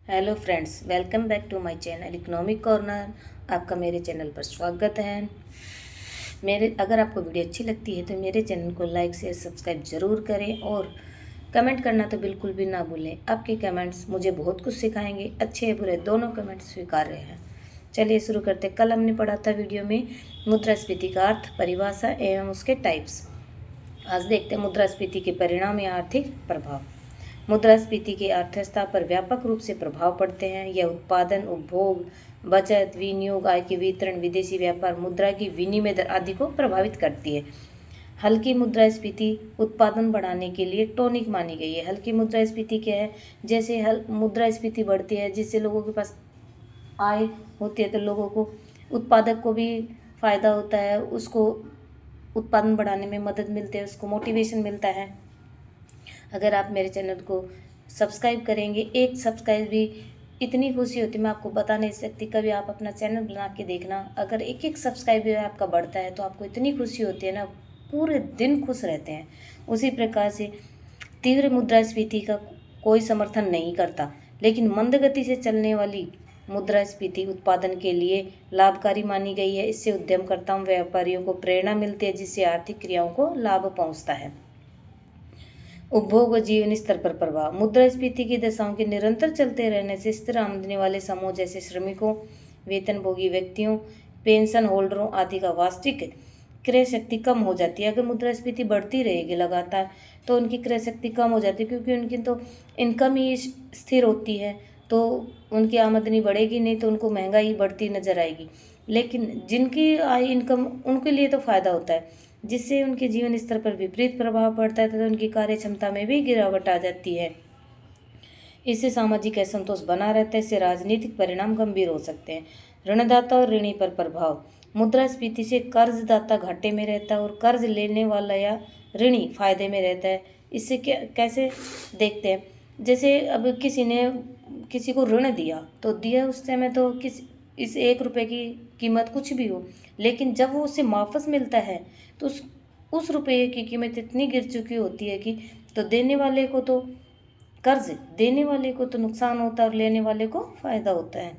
Hello friends, welcome back to my channel economic corner. आपका मेरे channel पर स्वागत है। अगर आपको वीडियो अच्छी लगती है तो मेरे चैनल को लाइक शेयर सब्सक्राइब ज़रूर करें और कमेंट करना तो बिल्कुल भी ना भूलें। आपके कमेंट्स मुझे बहुत कुछ सिखाएंगे, अच्छे बुरे दोनों कमेंट्स स्वीकार्य हैं। चलिए शुरू करते। कल हमने पढ़ा था वीडियो में मुद्रास्फीति का अर्थ, परिभाषा एवं उसके टाइप्स। आज देखते हैं मुद्रास्फीति के परिणाम या आर्थिक प्रभाव। मुद्रास्फीति के अर्थव्यवस्था पर व्यापक रूप से प्रभाव पड़ते हैं। यह उत्पादन, उपभोग, बचत, विनियोग, आय के वितरण, विदेशी व्यापार, मुद्रा की विनिमय दर आदि को प्रभावित करती है। हल्की मुद्रास्फीति उत्पादन बढ़ाने के लिए टॉनिक मानी गई है। हल्की मुद्रास्फीति क्या है? जैसे मुद्रास्फीति बढ़ती है जिससे लोगों के पास आय होती है तो लोगों को, उत्पादक को भी फायदा होता है, उसको उत्पादन बढ़ाने में मदद मिलती है, उसको मोटिवेशन मिलता है। अगर आप मेरे चैनल को सब्सक्राइब करेंगे, एक सब्सक्राइब भी इतनी खुशी होती है, मैं आपको बता नहीं सकती। कभी आप अपना चैनल बना के देखना, अगर एक एक सब्सक्राइब भी आपका बढ़ता है तो आपको इतनी खुशी होती है ना, पूरे दिन खुश रहते हैं। उसी प्रकार से तीव्र मुद्रास्फीति का कोई समर्थन नहीं करता, लेकिन मंद गति से चलने वाली मुद्रास्फीति उत्पादन के लिए लाभकारी मानी गई है। इससे उद्यमकर्ताओं, व्यापारियों को प्रेरणा मिलती है, जिससे आर्थिक क्रियाओं को लाभ पहुंचता है। उपभोग व जीवन स्तर पर प्रभाव। मुद्रास्फीति की दशाओं के निरंतर चलते रहने से स्थिर आमदनी वाले समूह जैसे श्रमिकों, वेतनभोगी व्यक्तियों, पेंशन होल्डरों आदि का वास्तविक क्रय शक्ति कम हो जाती है। अगर मुद्रास्फीति बढ़ती रहेगी लगातार तो उनकी क्रय शक्ति कम हो जाती है, क्योंकि उनकी तो इनकम ही स्थिर होती है, तो उनकी आमदनी बढ़ेगी नहीं तो उनको महंगाई बढ़ती नजर आएगी। लेकिन जिनकी आय इनकम, उनके लिए तो फायदा होता है, जिससे उनके जीवन स्तर पर विपरीत प्रभाव पड़ता है तथा उनकी कार्य क्षमता में भी गिरावट आ जाती है। इससे सामाजिक असंतोष बना रहता है। इससे राजनीतिक परिणाम गंभीर हो सकते हैं। ऋणदाता और ऋणी पर प्रभाव। मुद्रास्फीति से कर्जदाता घाटे में रहता है और कर्ज लेने वाला या ऋणी फायदे में रहता है। इससे क्या, कैसे देखते हैं? जैसे अब किसी ने किसी को ऋण दिया तो दिया, उस समय तो इस 1 रुपये की कीमत कुछ भी हो, लेकिन जब वो उसे वापस मिलता है तो उस रुपये की कीमत इतनी गिर चुकी होती है कि तो कर्ज देने वाले को तो नुकसान होता है और लेने वाले को फायदा होता है।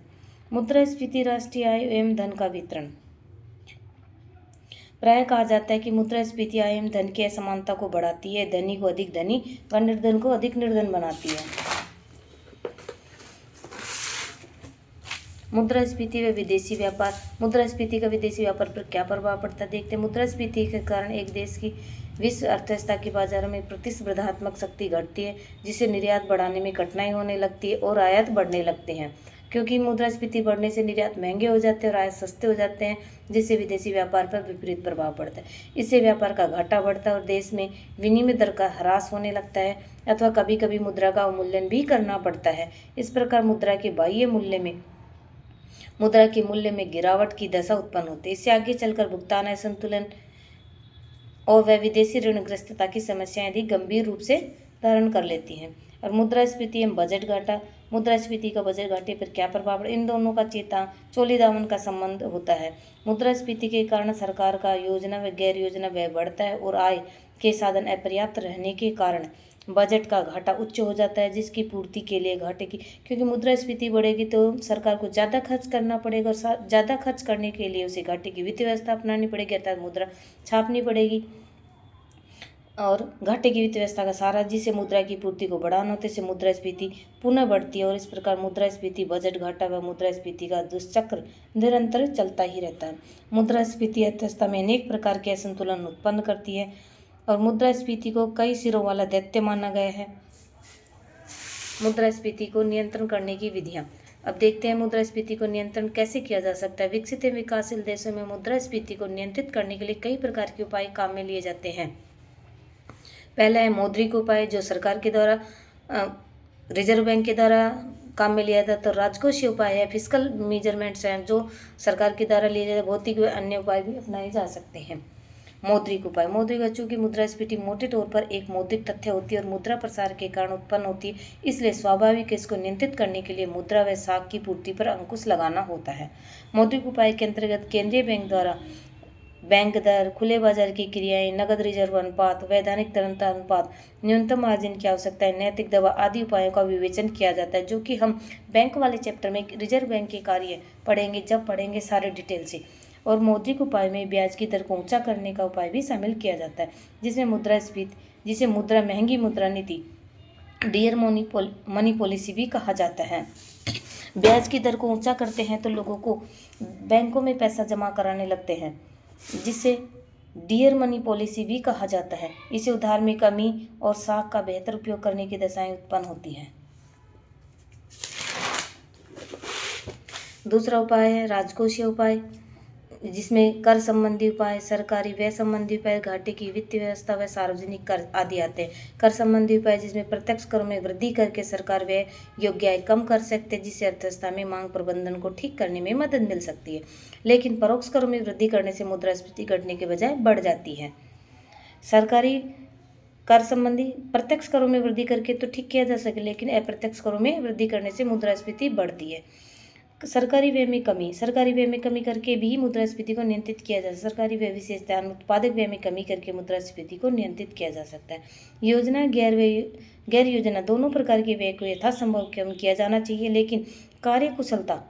मुद्रास्फीति राष्ट्रीय आय एवं धन का वितरण। प्राय कहा जाता है कि मुद्रास्फीति आय एवं धन की असमानता को बढ़ाती है, धनी को अधिक धनी व निर्धन को अधिक निर्धन बनाती है। मुद्रास्फीति व विदेशी व्यापार। मुद्रास्फीति का विदेशी व्यापार पर क्या प्रभाव पड़ता है देखते हैं। मुद्रास्फीति के कारण एक देश की विश्व अर्थव्यवस्था के बाजारों में प्रतिस्पर्धात्मक शक्ति घटती है, जिससे निर्यात बढ़ाने में कठिनाई होने लगती है और आयात बढ़ने लगते हैं। क्योंकि मुद्रास्फीति बढ़ने से निर्यात महंगे हो जाते हैं और आयात सस्ते हो जाते हैं, जिससे विदेशी व्यापार पर विपरीत प्रभाव पड़ता है। इससे व्यापार का घाटा बढ़ता है और देश में विनिमय दर का ह्रास होने लगता है, अथवा कभी कभी मुद्रा का अवमूल्यन भी करना पड़ता है। इस प्रकार मुद्रा के मूल्य में गिरावट की दशा उत्पन्न होती है। इससे आगे चलकर भुगतान असंतुलन और वह विदेशी ऋणग्रस्तता की समस्याएं अधिक गंभीर रूप से धारण कर लेती हैं। और मुद्रास्फीति एवं बजट घाटा। मुद्रास्फीति का बजट घाटे पर क्या प्रभाव है? इन दोनों का चोली दामन का संबंध होता है। मुद्रास्फीति के कारण सरकार का योजना व गैर योजना व्यय बढ़ता है और आय के साधन अपर्याप्त रहने के कारण बजट का घाटा उच्च हो जाता है, जिसकी पूर्ति के लिए घाटे की, क्योंकि मुद्रास्फीति बढ़ेगी तो सरकार को ज़्यादा खर्च करना पड़ेगा और ज़्यादा खर्च करने के लिए उसे घाटे की वित्तीय व्यवस्था अपनानी पड़ेगी, अर्थात मुद्रा छापनी पड़ेगी और घाटे की वित्तीय व्यवस्था का सहारा, जिससे मुद्रा की पूर्ति को बढ़ाना होता है। इससे मुद्रास्फीति पुनः बढ़ती है और इस प्रकार मुद्रास्फीति, बजट घाटा व मुद्रास्फीति का दुष्चक्र निरंतर चलता ही रहता है। मुद्रास्फीति अर्थव्यवस्था में अनेक प्रकार के असंतुलन उत्पन्न करती है और मुद्रास्फीति को कई सिरों वाला दैत्य माना गया है। मुद्रास्फीति को नियंत्रण करने की विधियां। अब देखते हैं मुद्रास्फीति को नियंत्रण कैसे किया जा सकता है। विकसित एवं विकासशील देशों में मुद्रास्फीति को नियंत्रित करने के लिए कई प्रकार के उपाय काम में लिए जाते हैं। पहला है मौद्रिक उपाय, जो सरकार के द्वारा, रिजर्व बैंक के द्वारा काम में लिया जाता है। तो राजकोषीय उपाय है, फिस्कल मेजरमेंट्स हैं जो सरकार के द्वारा लिए जाते। भौतिक व अन्य उपाय भी अपनाए जा सकते हैं। मौद्रिक उपाय। मौद्रिक, चूंकि मुद्रास्फीति मोटे तौर पर एक मौद्रिक तथ्य होती है और मुद्रा प्रसार के कारण उत्पन्न होती है, इसलिए स्वाभाविक इसको नियंत्रित करने के लिए मुद्रा व साख की पूर्ति पर अंकुश लगाना होता है। मौद्रिक उपाय के अंतर्गत केंद्रीय बैंक द्वारा बैंक दर, खुले बाजार की क्रियाएं, नकद रिजर्व अनुपात, वैधानिक तरलता अनुपात, न्यूनतम मार्जिन की आवश्यकताएं, नैतिक दबाव आदि उपायों का विवेचन किया जाता है, जो कि हम बैंक वाले चैप्टर में रिजर्व बैंक के कार्य पढ़ेंगे, जब पढ़ेंगे सारे डिटेल से। और मौद्रिक उपाय में ब्याज की दर को ऊंचा करने का उपाय भी शामिल किया जाता है, जिसमें मुद्रास्फीति, जिसे महंगी मुद्रा नीति, डियर मनी पॉलिसी भी कहा जाता है। ब्याज की दर को ऊंचा करते हैं तो लोगों को बैंकों में पैसा जमा कराने लगते हैं, जिसे डियर मनी पॉलिसी भी कहा जाता है। इसे उधार में कमी और साख का बेहतर उपयोग करने की दशाएं उत्पन्न होती हैं। दूसरा उपाय है राजकोषीय उपाय, जिसमें कर संबंधी उपाय, सरकारी व्यय संबंधी उपाय, घाटे की वित्तीय व्यवस्था व सार्वजनिक कर आदि आते हैं। कर संबंधी उपाय जिसमें प्रत्यक्ष करों में वृद्धि करके सरकार व्यय योग्य आय कम कर सकते हैं, जिससे अर्थव्यवस्था में मांग प्रबंधन को ठीक करने में मदद मिल सकती है। लेकिन परोक्ष करों में वृद्धि करने से मुद्रास्फीति घटने के बजाय बढ़ जाती है। सरकारी कर संबंधी प्रत्यक्ष करों में वृद्धि करके तो ठीक किया जा सके, लेकिन अप्रत्यक्ष करों में वृद्धि करने से मुद्रास्फीति बढ़ती है। सरकारी व्यय में कमी करके भी मुद्रास्फीति को नियंत्रित किया जा सकता है। सरकारी व्यय विशेषतः उत्पादक व्यय में कमी करके मुद्रास्फीति को नियंत्रित किया जा सकता है। योजना गैर योजना दोनों प्रकार के व्यय को यथासंभव कम किया जाना चाहिए, लेकिन कार्यकुशलता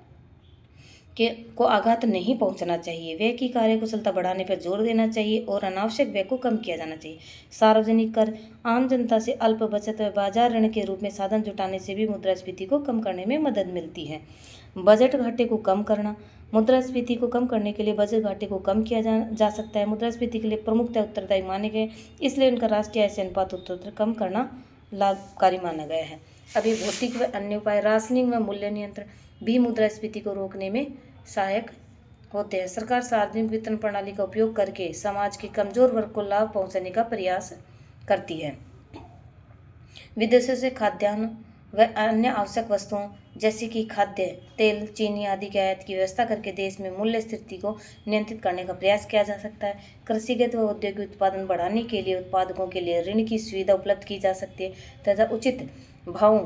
को आघात नहीं पहुंचना चाहिए। व्यय की कार्यकुशलता बढ़ाने पर जोर देना चाहिए और अनावश्यक व्यय को कम किया जाना चाहिए। सार्वजनिक कर आम जनता से अल्प बचत व बाजार ऋण के रूप में साधन जुटाने से भी मुद्रास्फीति को कम करने में मदद मिलती है। बजट घाटे को कम करना, मुद्रास्फीति को कम करने के लिए बजट घाटे को कम किया जा सकता है। मुद्रास्फीति के लिए प्रमुखतः उत्तरदायी माने गए, इसलिए उनका राष्ट्रीय आय से अनुपात उत्तरोत्तर कम करना लाभकारी माना गया है। अभी भौतिक व अन्य उपाय, राशनिंग व मूल्य नियंत्रण भी मुद्रास्फीति को रोकने में सहायक होते हैं। सरकार सार्वजनिक वितरण प्रणाली का उपयोग करके समाज के कमजोर वर्ग को लाभ पहुंचाने का प्रयास करती है। विदेशों से खाद्यान्न व अन्य आवश्यक वस्तुओं जैसे कि खाद्य तेल, चीनी आदि के आयात की व्यवस्था करके देश में मूल्य स्थिति को नियंत्रित करने का प्रयास किया जा सकता है। कृषिगत व औद्योगिक उत्पादन बढ़ाने के लिए उत्पादकों के लिए ऋण की सुविधा उपलब्ध की जा सकती है तथा उचित भावों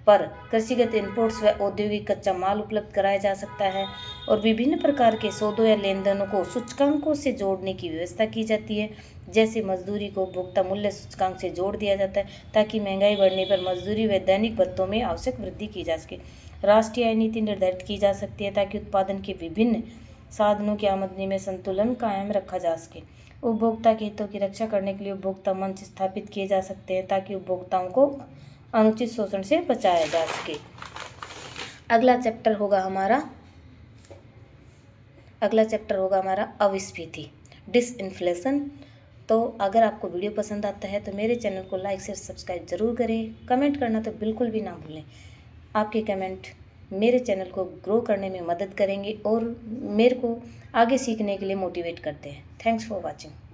पर कृषिगत इनपुट्स व औद्योगिक कच्चा माल उपलब्ध कराया जा सकता है। और विभिन्न प्रकार के सौदों या लेन देनों को सूचकांकों से जोड़ने की व्यवस्था की जाती है, जैसे मजदूरी को उपभोक्ता मूल्य सूचकांक से जोड़ दिया जाता है ताकि महंगाई बढ़ने पर मजदूरी व दैनिक भत्तों में आवश्यक वृद्धि की जा सके। राष्ट्रीय आय नीति निर्धारित की जा सकती है ताकि उत्पादन के विभिन्न साधनों की आमदनी में संतुलन कायम रखा जा सके। उपभोक्ता के हितों की रक्षा करने के लिए उपभोक्ता मंच स्थापित किए जा सकते हैं ताकि उपभोक्ताओं को अनुचित शोषण से बचाया जा सके। अगला चैप्टर होगा हमारा अविस्फीति, डिसइन्फ्लेशन। तो अगर आपको वीडियो पसंद आता है तो मेरे चैनल को लाइक शेयर सब्सक्राइब जरूर करें। कमेंट करना तो बिल्कुल भी ना भूलें। आपके कमेंट मेरे चैनल को ग्रो करने में मदद करेंगे और मेरे को आगे सीखने के लिए मोटिवेट करते हैं। Thanks for watching.